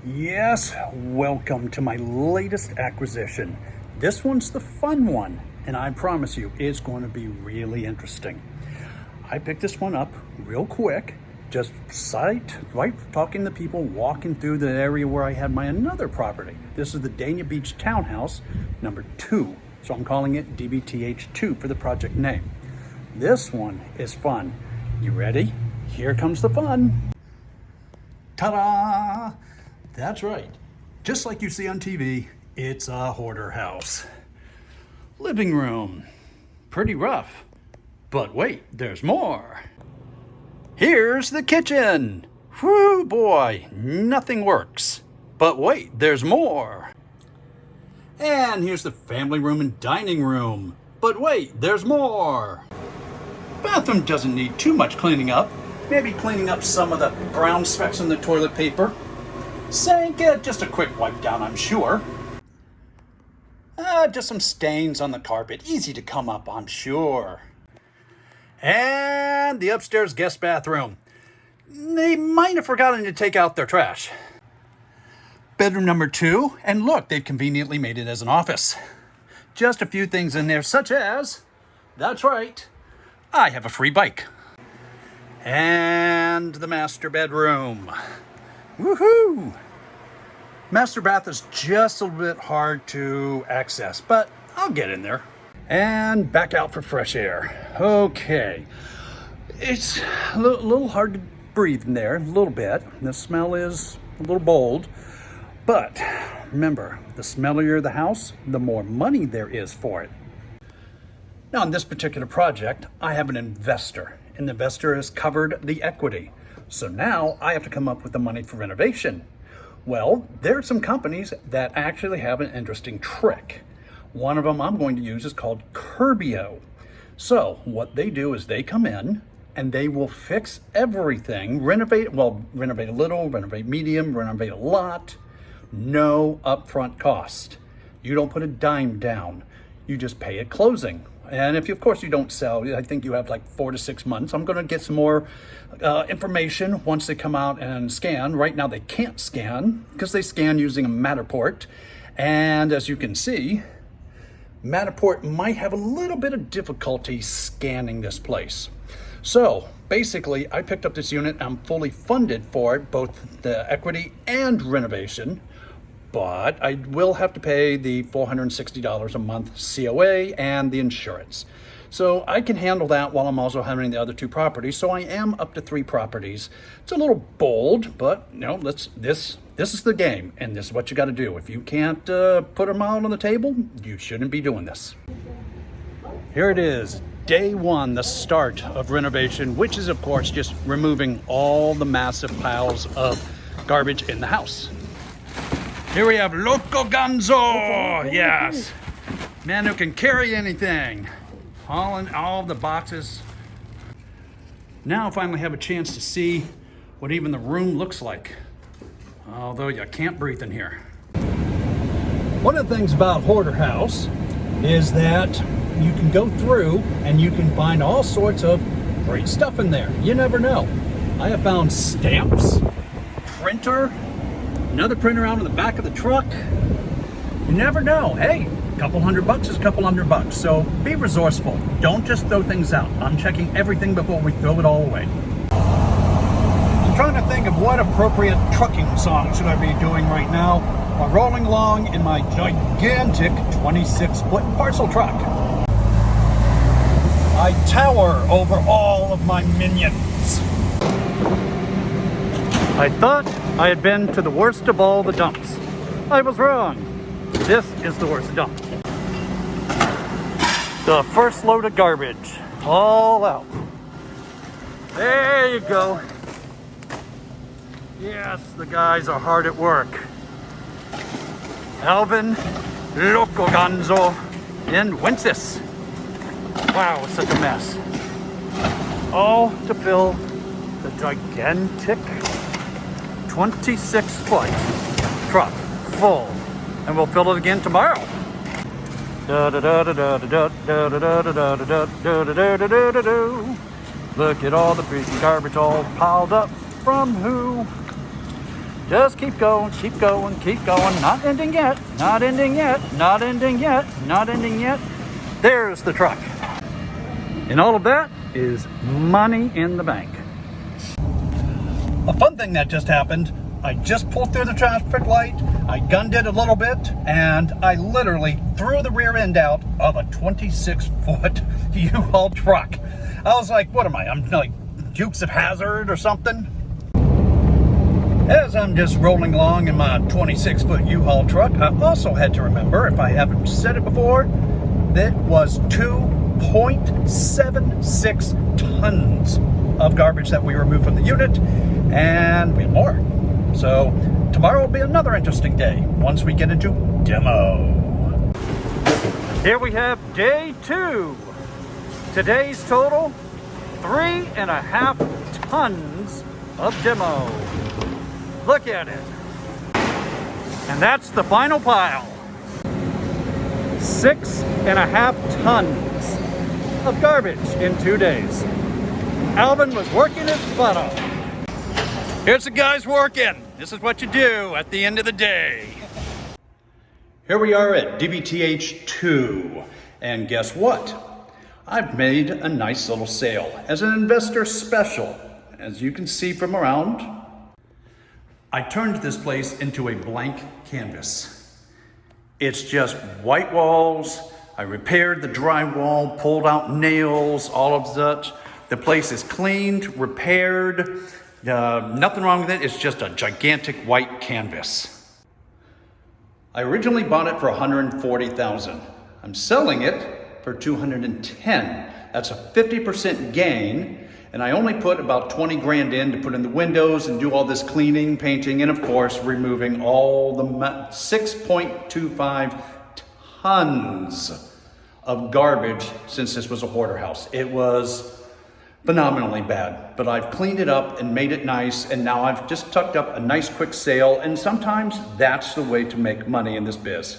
Yes, welcome to my latest acquisition. This one's the fun one, and I promise you it's going to be really interesting. I picked this one up real quick, just talking to people, walking through the area where I had my another property. This is the Dania Beach Townhouse number 2, so I'm calling it DBTH2 for the project name. This one is fun. You ready? Here comes the fun. Ta-da! That's right. Just like you see on TV, it's a hoarder house. Living room. Pretty rough. But wait, there's more. Here's the kitchen. Whew, boy, nothing works. But wait, there's more. And here's the family room and dining room. But wait, there's more. Bathroom doesn't need too much cleaning up. Maybe cleaning up some of the brown specks on the toilet paper. Sink, just a quick wipe down, I'm sure. Just some stains on the carpet. Easy to come up, I'm sure. And the upstairs guest bathroom. They might have forgotten to take out their trash. Bedroom number 2, and look, they've conveniently made it as an office. Just a few things in there, such as, that's right, I have a free bike. And the master bedroom. Woohoo! Master bath is just a little bit hard to access, but I'll get in there. And back out for fresh air. Okay. It's a little hard to breathe in there, a little bit. The smell is a little bold. But remember, the smellier the house, the more money there is for it. Now, in this particular project, I have an investor, and the investor has covered the equity. So now I have to come up with the money for renovation. Well, there are some companies that actually have an interesting trick. One of them I'm going to use is called Curbio. So what they do is they come in and they will fix everything, renovate a little, renovate medium, renovate a lot. No upfront cost. You don't put a dime down. You just pay at closing. And if, of course, you don't sell, I think you have like 4 to 6 months. I'm going to get some more information once they come out and scan. Right now they can't scan because they scan using a Matterport. And as you can see, Matterport might have a little bit of difficulty scanning this place. So basically, I picked up this unit. I'm fully funded for it, both the equity and renovation. But I will have to pay the $460 a month COA and the insurance. So I can handle that while I'm also handling the other 2 properties. So I am up to 3 properties. It's a little bold, but you know, this is the game, and this is what you got to do. If you can't put them out on the table, you shouldn't be doing this. Here it is, day 1, the start of renovation, which is of course just removing all the massive piles of garbage in the house. Here we have Loco Gonzo, yes, man who can carry anything, hauling all the boxes. Now I finally have a chance to see what even the room looks like, although you can't breathe in here. One of the things about Hoarder House is that you can go through and you can find all sorts of great stuff in there. You never know. I have found stamps, printer, another printer out in the back of the truck. You never know. Hey, a couple $100 is a couple $100. So be resourceful. Don't just throw things out. I'm checking everything before we throw it all away. I'm trying to think of what appropriate trucking song should I be doing right now while rolling along in my gigantic 26-foot parcel truck. I tower over all of my minions. I thought I had been to the worst of all the dumps. I was wrong. This is the worst dump. The first load of garbage, all out. There you go. Yes, the guys are hard at work. Alvin, Loco Gonzo, and Wences. Wow, it's such a mess. All to fill the gigantic 26-foot truck full, and we'll fill it again tomorrow. Look at all the freaking garbage all piled up from who? Just keep going, keep going, keep going. Not ending yet, not ending yet, not ending yet, not ending yet. There's the truck. And all of that is money in the bank. A fun thing that just happened, I just pulled through the traffic light, I gunned it a little bit, and I literally threw the rear end out of a 26-foot U-Haul truck. I was like, what am I? I'm like Dukes of Hazzard or something? As I'm just rolling along in my 26-foot U-Haul truck, I also had to remember, if I haven't said it before, that was 2.76 tons of garbage that we removed from the unit, and we have more. So tomorrow will be another interesting day once we get into demo. Here we have day 2. Today's total, 3.5 tons of demo. Look at it. And that's the final pile. 6.5 tons of garbage in 2 days. Alvin was working his butt off. Here's the guys working. This is what you do at the end of the day. Here we are at DBTH 2. And guess what? I've made a nice little sale as an investor special. As you can see from around, I turned this place into a blank canvas. It's just white walls. I repaired the drywall, pulled out nails, all of such. The place is cleaned, repaired. Nothing wrong with it. It's just a gigantic white canvas. I originally bought it for $140,000. I'm selling it for $210,000. That's a 50% gain. And I only put about 20 grand in to put in the windows and do all this cleaning, painting, and of course, removing all the 6.25 tons of garbage since this was a hoarder house. It was phenomenally bad, but I've cleaned it up and made it nice, and now I've just tucked up a nice quick sale, and sometimes that's the way to make money in this biz.